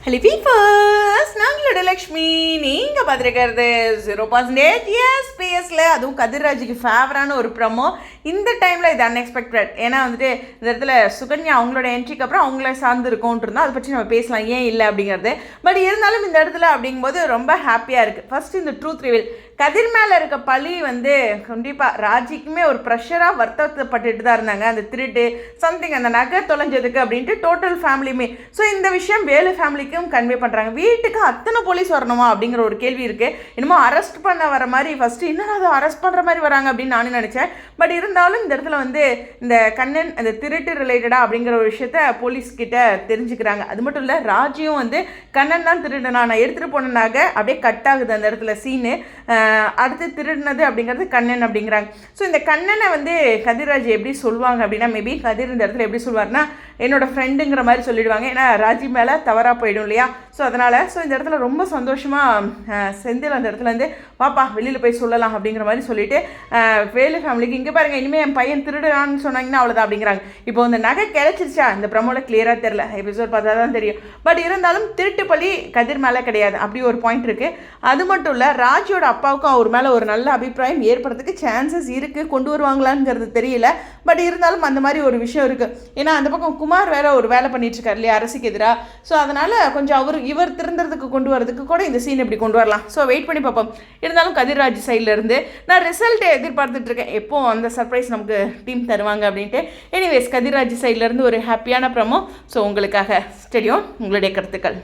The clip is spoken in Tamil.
ஹலோ வீஃபர்ஸ், நாங்களோட லக்ஷ்மி. நீங்கள் பார்த்துருக்கிறது 0% எஸ்பிஎஸ்ல, அதுவும் கதிர்ராஜுக்கு ஃபேவரான ஒரு ப்ரமோ. இந்த டைமில் இது அன்எக்ஸ்பெக்டட். ஏன்னா வந்துட்டு இந்த இடத்துல சுகன்யா அவங்களோட என்ட்ரிக்கு அப்புறம் அவங்கள சார்ந்து இருக்கோன்ட்டு இருந்தால் அதை பற்றி நம்ம பேசலாம், ஏன் இல்லை அப்படிங்கிறது. பட் இருந்தாலும் இந்த இடத்துல அப்படிங்கும்போது ரொம்ப ஹாப்பியாக இருக்குது. ஃபஸ்ட்டு இந்த ட்ரூத் ரிவீல். கதிர் மேலே இருக்க பழி வந்து கண்டிப்பாக ராஜிக்குமே ஒரு ப்ரெஷராக வருத்தப்பட்டுட்டு தான் இருந்தாங்க. அந்த திருட்டு சம்திங் அந்த நகை தொலைஞ்சதுக்கு அப்படின்ட்டு டோட்டல் ஃபேமிலியுமே. ஸோ இந்த விஷயம் வேலு ஃபேமிலிக்கும் கன்வே பண்ணுறாங்க. வீட்டுக்கு அத்தனை போலீஸ் வரணுமா அப்படிங்கிற ஒரு கேள்வி இருக்குது. என்னமோ அரெஸ்ட் பண்ண வர மாதிரி ஃபஸ்ட்டு இன்னும் அதை அரெஸ்ட் பண்ணுற மாதிரி வராங்க அப்படின்னு நானும் நினச்சேன். பட் இருந்தாலும் இந்த இடத்துல வந்து இந்த கண்ணன் அந்த திருட்டு ரிலேட்டடாக அப்படிங்கிற ஒரு விஷயத்த போலீஸ்கிட்ட தெரிஞ்சுக்கிறாங்க. அது மட்டும் இல்லை, ராஜியும் வந்து கண்ணன் தான் திருடனா, நான் எடுத்துகிட்டு போனனாக அப்படியே கட் ஆகுது அந்த இடத்துல சீனு. அடுத்து திருடினது அப்படிங்கிறது கண்ணன் அப்படிங்கிறாங்க. ஸோ இந்த கண்ணனை வந்து கதிர்ராஜ் எப்படி சொல்லுவாங்க அப்படின்னா, மேபி கதிர் இந்த இடத்துல எப்படி சொல்லுவார்னா என்னோட ஃப்ரெண்டுங்கிற மாதிரி சொல்லிடுவாங்க. ஏன்னா ராஜி மேலே தவறாக போயிடும் இல்லையா. ஸோ அதனால் இந்த இடத்துல ரொம்ப சந்தோஷமாக செந்தில் அந்த இடத்துல வந்து பாப்பா வெளியில் போய் சொல்லலாம் அப்படிங்கிற மாதிரி சொல்லிவிட்டு வேலு ஃபேமிலிக்கு இங்கே பாருங்கள், இனிமேல் என் பையன் திருடுறான்னு சொன்னாங்கன்னா அவ்வளோதான் அப்படிங்கிறாங்க. இப்போ இந்த நகை கிடச்சிருச்சா இந்த ப்ரமோவில் கிளியராக தெரில, எபிசோட் பார்த்தா தான் தெரியும். பட் இருந்தாலும் திருட்டு பழி கதிர் மேலே கிடையாது, அப்படி ஒரு பாயிண்ட் இருக்குது. அது மட்டும் இல்லை, ராஜியோட அப்பாவுக்கும் அவர் மேலே ஒரு நல்ல அபிப்பிராயம் ஏற்படுறதுக்கு சான்சஸ் இருக்குது. கொண்டு வருவாங்களாங்கிறது தெரியல. பட் இருந்தாலும் அந்த மாதிரி ஒரு விஷயம் இருக்குது. ஏன்னா அந்த பக்கம் குமார் வேற ஒரு வேலை பண்ணிட்டுருக்காரு இல்லையா அரசுக்கு எதிராக. ஸோ அதனால் கொஞ்சம் இவர் திருந்துறதுக்கு கொண்டு வரதுக்கு கூட இந்த சீன் எப்படி கொண்டு வரலாம். ஸோ வெயிட் பண்ணி பார்ப்போம். இருந்தாலும் கதிர்ராஜ் சைட்லேருந்து நான் ரிசல்ட்டை எதிர்பார்த்துட்ருக்கேன், எப்போ அந்த சர்ப்ரைஸ் நமக்கு டீம் தருவாங்க அப்படின்ட்டு. எனிவேஸ், கதிர்ராஜ் சைட்லேருந்து ஒரு ஹாப்பியான ப்ரமோ. ஸோ உங்களுக்காக ஸ்டெடியோ, உங்களுடைய கருத்துக்கள்.